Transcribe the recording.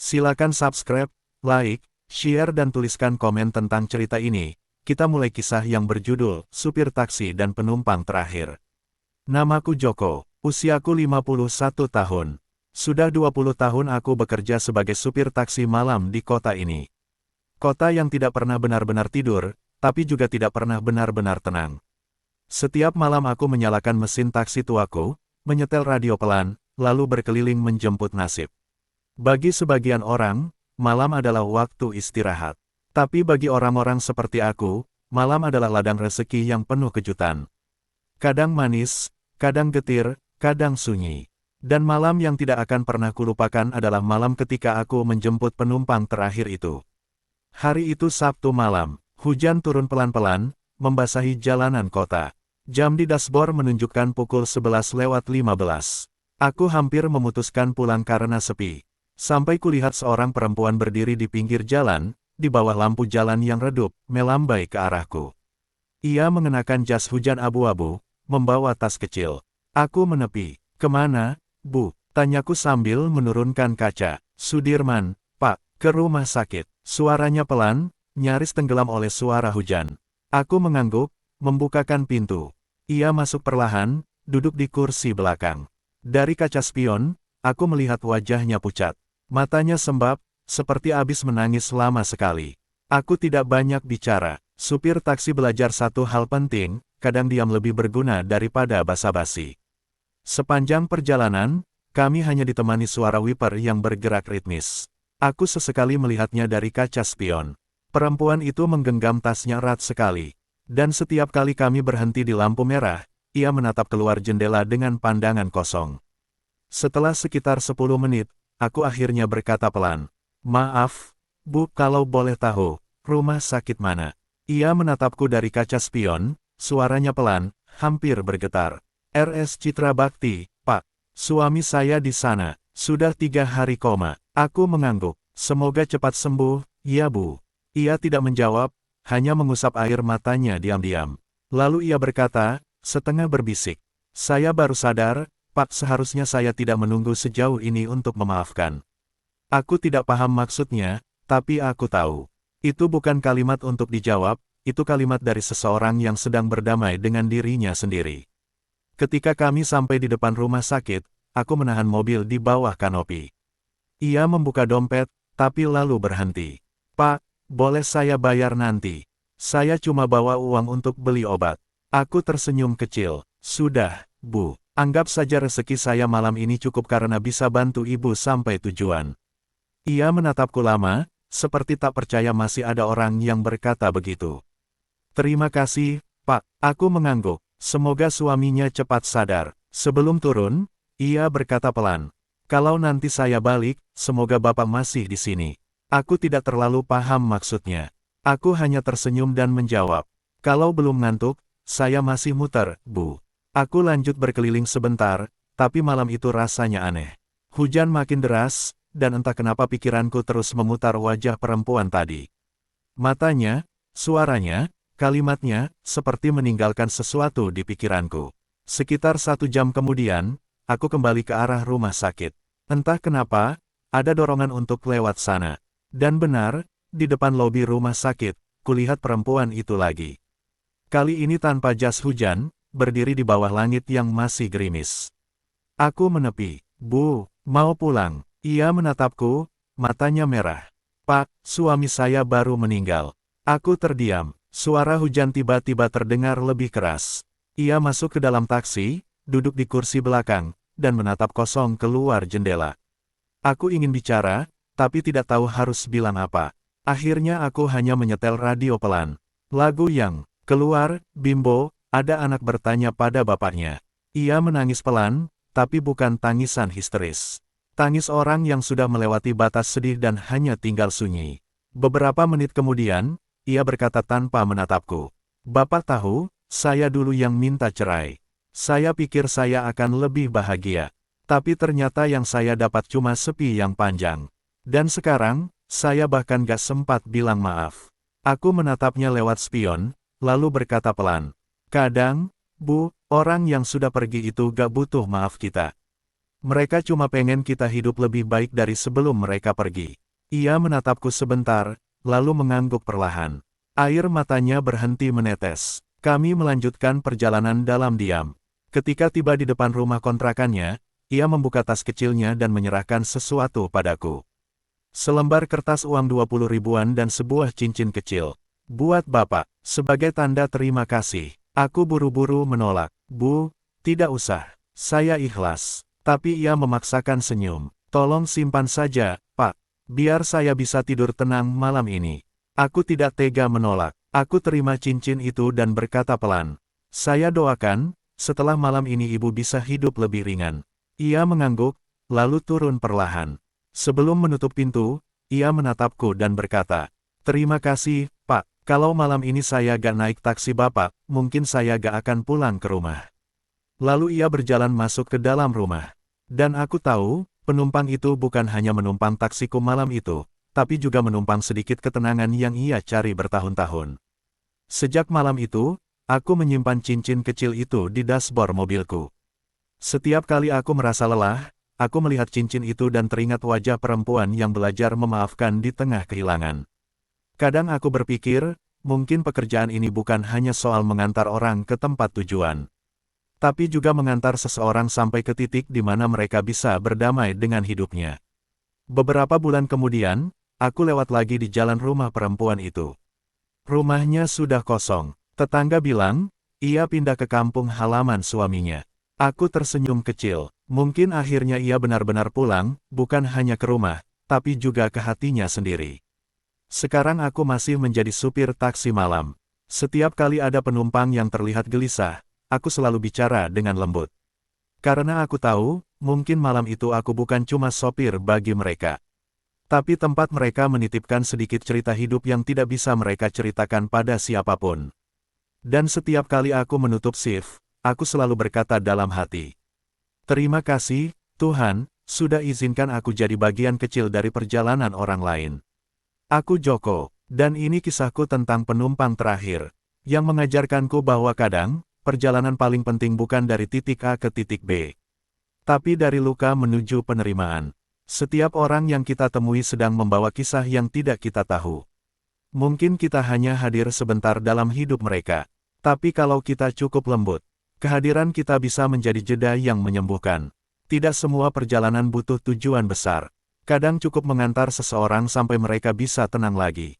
Silakan subscribe, like, share dan tuliskan komen tentang cerita ini. Kita mulai kisah yang berjudul Supir Taksi dan Penumpang Terakhir. Namaku Joko, usiaku 51 tahun. Sudah 20 tahun aku bekerja sebagai supir taksi malam di kota ini. Kota yang tidak pernah benar-benar tidur, tapi juga tidak pernah benar-benar tenang. Setiap malam aku menyalakan mesin taksi tuaku, menyetel radio pelan, lalu berkeliling menjemput nasib. Bagi sebagian orang, malam adalah waktu istirahat. Tapi bagi orang-orang seperti aku, malam adalah ladang rezeki yang penuh kejutan. Kadang manis, kadang getir, kadang sunyi. Dan malam yang tidak akan pernah kulupakan adalah malam ketika aku menjemput penumpang terakhir itu. Hari itu Sabtu malam, hujan turun pelan-pelan, membasahi jalanan kota. Jam di dashboard menunjukkan pukul 11:15. Aku hampir memutuskan pulang karena sepi. Sampai kulihat seorang perempuan berdiri di pinggir jalan, di bawah lampu jalan yang redup, melambai ke arahku. Ia mengenakan jas hujan abu-abu, membawa tas kecil. Aku menepi. "Kemana, Bu?" tanyaku sambil menurunkan kaca. "Sudirman, Pak, ke rumah sakit." Suaranya pelan, nyaris tenggelam oleh suara hujan. Aku mengangguk, membukakan pintu. Ia masuk perlahan, duduk di kursi belakang. Dari kaca spion, aku melihat wajahnya pucat. Matanya sembab, seperti habis menangis lama sekali. Aku tidak banyak bicara. Supir taksi belajar satu hal penting, kadang diam lebih berguna daripada basa-basi. Sepanjang perjalanan, kami hanya ditemani suara wiper yang bergerak ritmis. Aku sesekali melihatnya dari kaca spion. Perempuan itu menggenggam tasnya erat sekali. Dan setiap kali kami berhenti di lampu merah, ia menatap keluar jendela dengan pandangan kosong. Setelah sekitar 10 menit, aku akhirnya berkata pelan, "Maaf, Bu, kalau boleh tahu, rumah sakit mana?" Ia menatapku dari kaca spion, suaranya pelan, hampir bergetar. "RS Citra Bakti, Pak. Suami saya di sana, sudah 3 hari koma." Aku mengangguk. "Semoga cepat sembuh, ya Bu." Ia tidak menjawab, hanya mengusap air matanya diam-diam. Lalu ia berkata, setengah berbisik, "Saya baru sadar, Pak, seharusnya saya tidak menunggu sejauh ini untuk memaafkan." Aku tidak paham maksudnya, tapi aku tahu. Itu bukan kalimat untuk dijawab, itu kalimat dari seseorang yang sedang berdamai dengan dirinya sendiri. Ketika kami sampai di depan rumah sakit, aku menahan mobil di bawah kanopi. Ia membuka dompet, tapi lalu berhenti. "Pak, boleh saya bayar nanti? Saya cuma bawa uang untuk beli obat." Aku tersenyum kecil. "Sudah, Bu. Anggap saja rezeki saya malam ini cukup karena bisa bantu Ibu sampai tujuan." Ia menatapku lama, seperti tak percaya masih ada orang yang berkata begitu. "Terima kasih, Pak." Aku mengangguk. Semoga suaminya cepat sadar. Sebelum turun, ia berkata pelan, "Kalau nanti saya balik, semoga Bapak masih di sini." Aku tidak terlalu paham maksudnya. Aku hanya tersenyum dan menjawab, "Kalau belum ngantuk, saya masih muter, Bu." Aku lanjut berkeliling sebentar, tapi malam itu rasanya aneh. Hujan makin deras, dan entah kenapa pikiranku terus memutar wajah perempuan tadi. Matanya, suaranya, kalimatnya, seperti meninggalkan sesuatu di pikiranku. Sekitar 1 jam kemudian, aku kembali ke arah rumah sakit. Entah kenapa, ada dorongan untuk lewat sana. Dan benar, di depan lobi rumah sakit, kulihat perempuan itu lagi. Kali ini tanpa jas hujan, berdiri di bawah langit yang masih gerimis. Aku menepi. "Bu, mau pulang?" Ia menatapku, matanya merah. "Pak, suami saya baru meninggal." Aku terdiam. Suara hujan tiba-tiba terdengar lebih keras. Ia masuk ke dalam taksi, duduk di kursi belakang, dan menatap kosong keluar jendela. Aku ingin bicara, tapi tidak tahu harus bilang apa. Akhirnya aku hanya menyetel radio pelan. Lagu yang keluar, "Bimbo, ada anak bertanya pada bapaknya." Ia menangis pelan, tapi bukan tangisan histeris. Tangis orang yang sudah melewati batas sedih dan hanya tinggal sunyi. Beberapa menit kemudian, ia berkata tanpa menatapku, "Bapak tahu, saya dulu yang minta cerai. Saya pikir saya akan lebih bahagia. Tapi ternyata yang saya dapat cuma sepi yang panjang. Dan sekarang, saya bahkan gak sempat bilang maaf." Aku menatapnya lewat spion, lalu berkata pelan, "Kadang, Bu, orang yang sudah pergi itu gak butuh maaf kita." Mereka cuma pengen kita hidup lebih baik dari sebelum mereka pergi. Ia menatapku sebentar, lalu mengangguk perlahan. Air matanya berhenti menetes. Kami melanjutkan perjalanan dalam diam. Ketika tiba di depan rumah kontrakannya, ia membuka tas kecilnya dan menyerahkan sesuatu padaku. Selembar kertas uang 20 ribuan dan sebuah cincin kecil. Buat Bapak, sebagai tanda terima kasih. Aku buru-buru menolak. Bu, tidak usah. Saya ikhlas. Tapi ia memaksakan senyum. Tolong simpan saja, Pak. Biar saya bisa tidur tenang malam ini. Aku tidak tega menolak. Aku terima cincin itu dan berkata pelan. Saya doakan, setelah malam ini ibu bisa hidup lebih ringan. Ia mengangguk, lalu turun perlahan. Sebelum menutup pintu, ia menatapku dan berkata, terima kasih, Pak. Kalau malam ini saya gak naik taksi Bapak, mungkin saya gak akan pulang ke rumah. Lalu ia berjalan masuk ke dalam rumah. Dan aku tahu, penumpang itu bukan hanya menumpang taksiku malam itu, tapi juga menumpang sedikit ketenangan yang ia cari bertahun-tahun. Sejak malam itu, aku menyimpan cincin kecil itu di dashboard mobilku. Setiap kali aku merasa lelah, aku melihat cincin itu dan teringat wajah perempuan yang belajar memaafkan di tengah kehilangan. Kadang aku berpikir, mungkin pekerjaan ini bukan hanya soal mengantar orang ke tempat tujuan, tapi juga mengantar seseorang sampai ke titik di mana mereka bisa berdamai dengan hidupnya. Beberapa bulan kemudian, aku lewat lagi di jalan rumah perempuan itu. Rumahnya sudah kosong. Tetangga bilang, ia pindah ke kampung halaman suaminya. Aku tersenyum kecil. Mungkin akhirnya ia benar-benar pulang, bukan hanya ke rumah, tapi juga ke hatinya sendiri. Sekarang aku masih menjadi supir taksi malam. Setiap kali ada penumpang yang terlihat gelisah, aku selalu bicara dengan lembut. Karena aku tahu, mungkin malam itu aku bukan cuma sopir bagi mereka, tapi tempat mereka menitipkan sedikit cerita hidup yang tidak bisa mereka ceritakan pada siapapun. Dan setiap kali aku menutup shift, aku selalu berkata dalam hati, terima kasih, Tuhan, sudah izinkan aku jadi bagian kecil dari perjalanan orang lain. Aku Joko, dan ini kisahku tentang penumpang terakhir, yang mengajarkanku bahwa kadang, perjalanan paling penting bukan dari titik A ke titik B, tapi dari luka menuju penerimaan. Setiap orang yang kita temui sedang membawa kisah yang tidak kita tahu. Mungkin kita hanya hadir sebentar dalam hidup mereka, tapi kalau kita cukup lembut, kehadiran kita bisa menjadi jeda yang menyembuhkan. Tidak semua perjalanan butuh tujuan besar. Kadang cukup mengantar seseorang sampai mereka bisa tenang lagi.